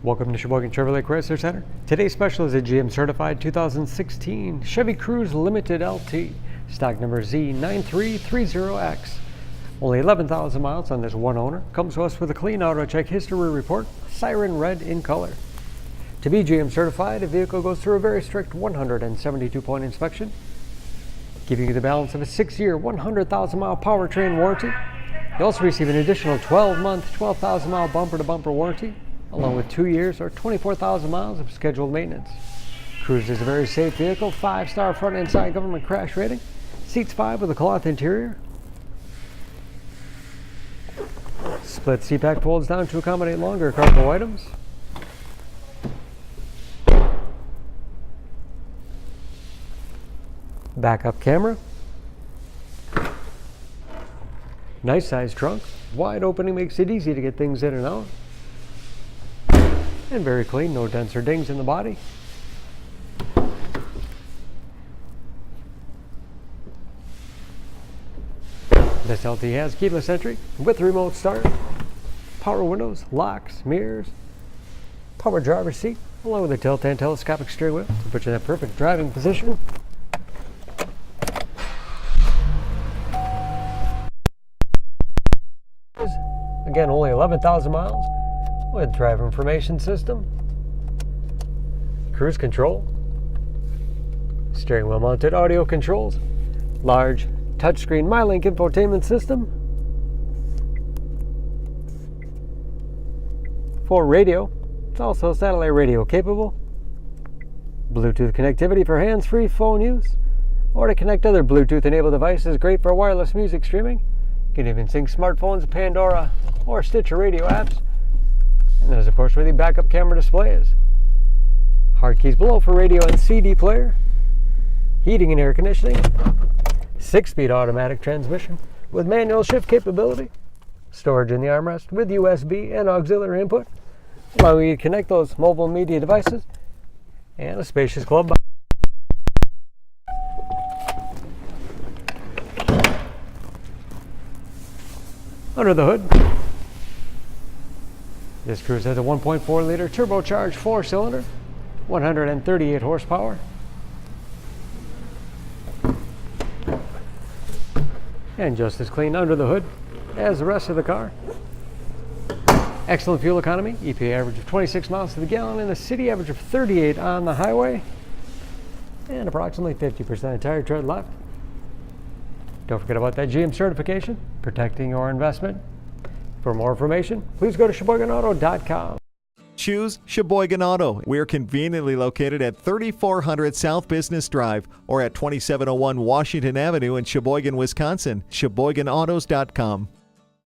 Welcome to Sheboygan Chevrolet Chrysler Center. Today's special is a GM certified 2016 Chevy Cruze Limited LT, stock number Z9330X. Only 11,000 miles on this one owner. Comes to us with a clean auto check history report, Siren Red in color. To be GM certified, a vehicle goes through a very strict 172-point inspection, giving you the balance of a 6-year, 100,000-mile powertrain warranty. You also receive an additional 12-month, 12,000-mile bumper-to-bumper warranty, along with 2 years or 24,000 miles of scheduled maintenance. Cruze is a very safe vehicle, 5-star front and side government crash rating, seats 5 with a cloth interior. Split seat back folds down to accommodate longer cargo items. Backup camera. Nice sized trunk. Wide opening makes it easy to get things in and out. And very clean, no dents or dings in the body. This LT has keyless entry with remote start, power windows, locks, mirrors, power driver's seat, along with a tilt and telescopic steering wheel to put you in that perfect driving position. Again, only 11,000 miles. With driver information system, cruise control, steering wheel mounted audio controls, large touchscreen MyLink infotainment system, for radio, it's also satellite radio capable, Bluetooth connectivity for hands-free phone use, or to connect other Bluetooth enabled devices, great for wireless music streaming. You can even sync smartphones, Pandora, or Stitcher radio apps. And there's of course where the backup camera display is. Hard keys below for radio and CD player. Heating and air conditioning. 6-speed automatic transmission with manual shift capability. Storage in the armrest with USB and auxiliary input, allowing you to connect those mobile media devices. And a spacious glove box. Under the hood, this Cruze has a 1.4-liter turbocharged 4-cylinder, 138 horsepower. And just as clean under the hood as the rest of the car. Excellent fuel economy, EPA average of 26 miles to the gallon and a city average of 38 on the highway. And approximately 50% tire tread left. Don't forget about that GM certification, protecting your investment. For more information, please go to SheboyganAuto.com. Choose Sheboygan Auto. We're conveniently located at 3400 South Business Drive or at 2701 Washington Avenue in Sheboygan, Wisconsin. SheboyganAutos.com.